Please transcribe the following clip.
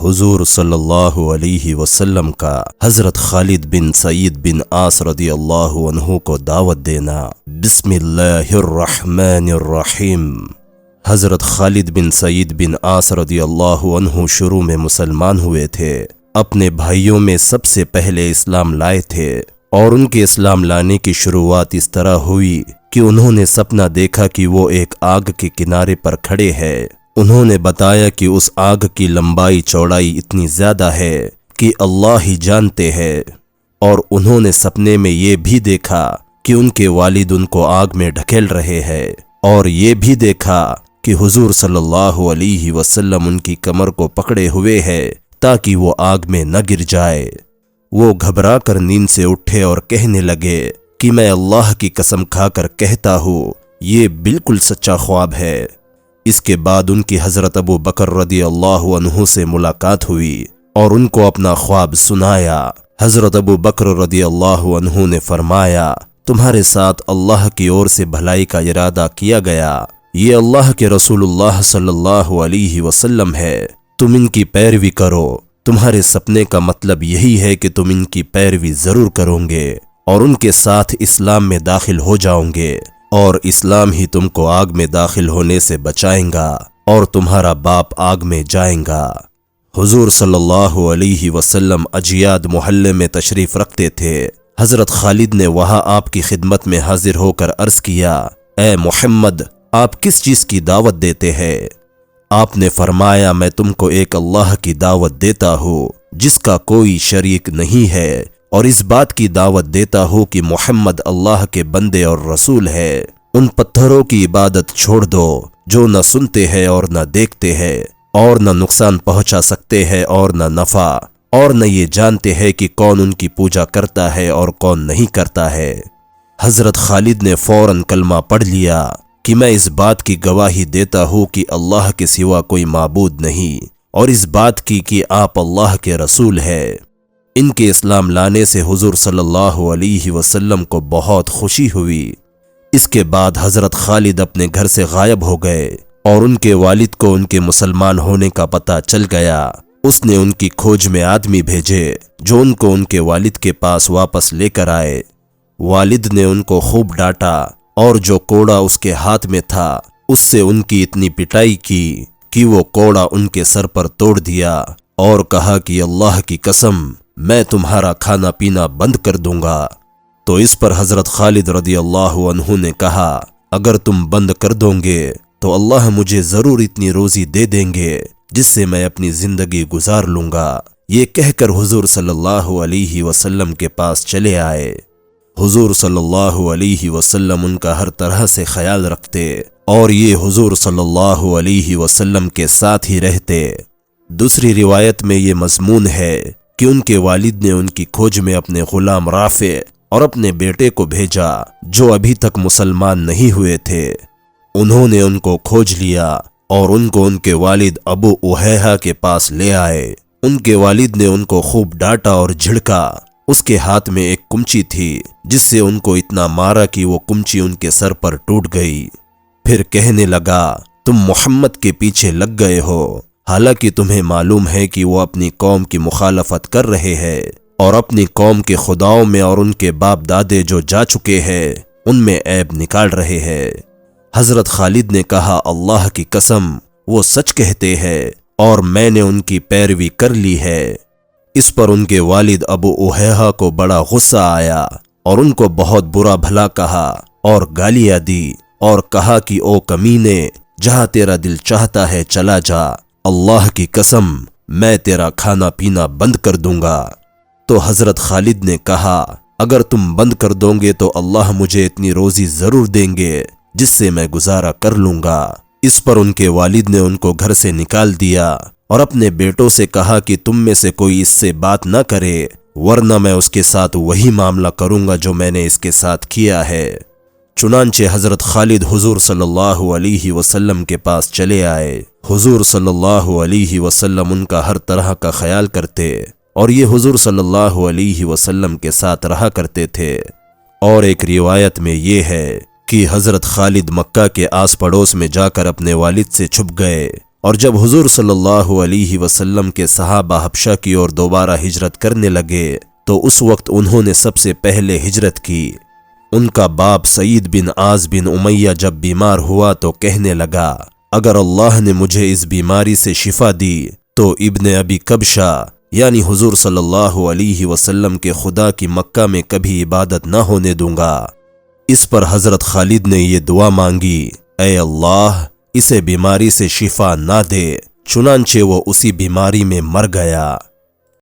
حضور صلی اللہ علیہ وسلم کا حضرت خالد بن سعید بن عاص رضی اللہ عنہ کو دعوت دینا۔ بسم اللہ الرحمن الرحیم۔ حضرت خالد بن سعید بن عاص رضی اللہ عنہ شروع میں مسلمان ہوئے تھے، اپنے بھائیوں میں سب سے پہلے اسلام لائے تھے، اور ان کے اسلام لانے کی شروعات اس طرح ہوئی کہ انہوں نے سپنا دیکھا کہ وہ ایک آگ کے کنارے پر کھڑے ہیں۔ انہوں نے بتایا کہ اس آگ کی لمبائی چوڑائی اتنی زیادہ ہے کہ اللہ ہی جانتے ہیں، اور انہوں نے سپنے میں یہ بھی دیکھا کہ ان کے والد ان کو آگ میں ڈھکیل رہے ہیں، اور یہ بھی دیکھا کہ حضور صلی اللہ علیہ وسلم ان کی کمر کو پکڑے ہوئے ہیں تاکہ وہ آگ میں نہ گر جائے۔ وہ گھبرا کر نیند سے اٹھے اور کہنے لگے کہ میں اللہ کی قسم کھا کر کہتا ہوں یہ بالکل سچا خواب ہے۔ اس کے بعد ان کی حضرت ابو بکر رضی اللہ عنہ سے ملاقات ہوئی اور ان کو اپنا خواب سنایا۔ حضرت ابو بکر رضی اللہ عنہ نے فرمایا، تمہارے ساتھ اللہ کی اور سے بھلائی کا ارادہ کیا گیا، یہ اللہ کے رسول اللہ صلی اللہ علیہ وسلم ہے، تم ان کی پیروی کرو، تمہارے سپنے کا مطلب یہی ہے کہ تم ان کی پیروی ضرور کرو گے اور ان کے ساتھ اسلام میں داخل ہو جاؤ گے، اور اسلام ہی تم کو آگ میں داخل ہونے سے بچائیں گا اور تمہارا باپ آگ میں جائیں گا۔ حضور صلی اللہ علیہ وسلم اجیاد محلے میں تشریف رکھتے تھے۔ حضرت خالد نے وہاں آپ کی خدمت میں حاضر ہو کر عرض کیا، اے محمد، آپ کس چیز کی دعوت دیتے ہیں؟ آپ نے فرمایا، میں تم کو ایک اللہ کی دعوت دیتا ہوں جس کا کوئی شریک نہیں ہے، اور اس بات کی دعوت دیتا ہوں کہ محمد اللہ کے بندے اور رسول ہے۔ ان پتھروں کی عبادت چھوڑ دو جو نہ سنتے ہیں اور نہ دیکھتے ہیں، اور نہ نقصان پہنچا سکتے ہیں اور نہ نفع، اور نہ یہ جانتے ہیں کہ کون ان کی پوجا کرتا ہے اور کون نہیں کرتا ہے۔ حضرت خالد نے فوراً کلمہ پڑھ لیا کہ میں اس بات کی گواہی دیتا ہوں کہ اللہ کے سوا کوئی معبود نہیں، اور اس بات کی کہ آپ اللہ کے رسول ہیں۔ ان کے اسلام لانے سے حضور صلی اللہ علیہ وسلم کو بہت خوشی ہوئی۔ اس کے بعد حضرت خالد اپنے گھر سے غائب ہو گئے، اور ان کے والد کو ان کے مسلمان ہونے کا پتہ چل گیا۔ اس نے ان کی کھوج میں آدمی بھیجے جو ان کو ان کے والد کے پاس واپس لے کر آئے۔ والد نے ان کو خوب ڈانٹا، اور جو کوڑا اس کے ہاتھ میں تھا اس سے ان کی اتنی پٹائی کی کہ وہ کوڑا ان کے سر پر توڑ دیا، اور کہا کہ اللہ کی قسم میں تمہارا کھانا پینا بند کر دوں گا۔ تو اس پر حضرت خالد رضی اللہ عنہ نے کہا، اگر تم بند کر دو گے تو اللہ مجھے ضرور اتنی روزی دے دیں گے جس سے میں اپنی زندگی گزار لوں گا۔ یہ کہہ کر حضور صلی اللہ علیہ وسلم کے پاس چلے آئے۔ حضور صلی اللہ علیہ وسلم ان کا ہر طرح سے خیال رکھتے، اور یہ حضور صلی اللہ علیہ وسلم کے ساتھ ہی رہتے۔ دوسری روایت میں یہ مضمون ہے کہ ان کے والد نے ان کی کھوج میں اپنے غلام رافع اور اپنے بیٹے کو بھیجا جو ابھی تک مسلمان نہیں ہوئے تھے۔ انہوں نے ان کو کھوج لیا اور ان کو ان کے والد ابو احیحہ کے پاس لے آئے۔ ان کے والد نے ان کو خوب ڈانٹا اور جھڑکا۔ اس کے ہاتھ میں ایک کمچی تھی جس سے ان کو اتنا مارا کہ وہ کمچی ان کے سر پر ٹوٹ گئی۔ پھر کہنے لگا، تم محمد کے پیچھے لگ گئے ہو، حالانکہ تمہیں معلوم ہے کہ وہ اپنی قوم کی مخالفت کر رہے ہیں، اور اپنی قوم کے خداؤں میں اور ان کے باپ دادے جو جا چکے ہیں ان میں عیب نکال رہے ہیں۔ حضرت خالد نے کہا، اللہ کی قسم وہ سچ کہتے ہیں، اور میں نے ان کی پیروی کر لی ہے۔ اس پر ان کے والد ابو احیحہ کو بڑا غصہ آیا، اور ان کو بہت برا بھلا کہا اور گالیاں دی، اور کہا کہ او کمینے، جہاں تیرا دل چاہتا ہے چلا جا، اللہ کی قسم میں تیرا کھانا پینا بند کر دوں گا۔ تو حضرت خالد نے کہا، اگر تم بند کر دو گے تو اللہ مجھے اتنی روزی ضرور دیں گے جس سے میں گزارا کر لوں گا۔ اس پر ان کے والد نے ان کو گھر سے نکال دیا اور اپنے بیٹوں سے کہا کہ تم میں سے کوئی اس سے بات نہ کرے، ورنہ میں اس کے ساتھ وہی معاملہ کروں گا جو میں نے اس کے ساتھ کیا ہے۔ چنانچہ حضرت خالد حضور صلی اللہ علیہ وسلم کے پاس چلے آئے۔ حضور صلی اللہ علیہ وسلم ان کا ہر طرح کا خیال کرتے، اور یہ حضور صلی اللہ علیہ وسلم کے ساتھ رہا کرتے تھے۔ اور ایک روایت میں یہ ہے کہ حضرت خالد مکہ کے آس پڑوس میں جا کر اپنے والد سے چھپ گئے، اور جب حضور صلی اللہ علیہ وسلم کے صحابہ حبشہ کی اور دوبارہ ہجرت کرنے لگے تو اس وقت انہوں نے سب سے پہلے ہجرت کی۔ ان کا باپ سعید بن عاص بن امیہ جب بیمار ہوا تو کہنے لگا، اگر اللہ نے مجھے اس بیماری سے شفا دی تو ابن ابی کبشہ یعنی حضور صلی اللہ علیہ وسلم کے خدا کی مکہ میں کبھی عبادت نہ ہونے دوں گا۔ اس پر حضرت خالد نے یہ دعا مانگی، اے اللہ اسے بیماری سے شفا نہ دے، چنانچہ وہ اسی بیماری میں مر گیا۔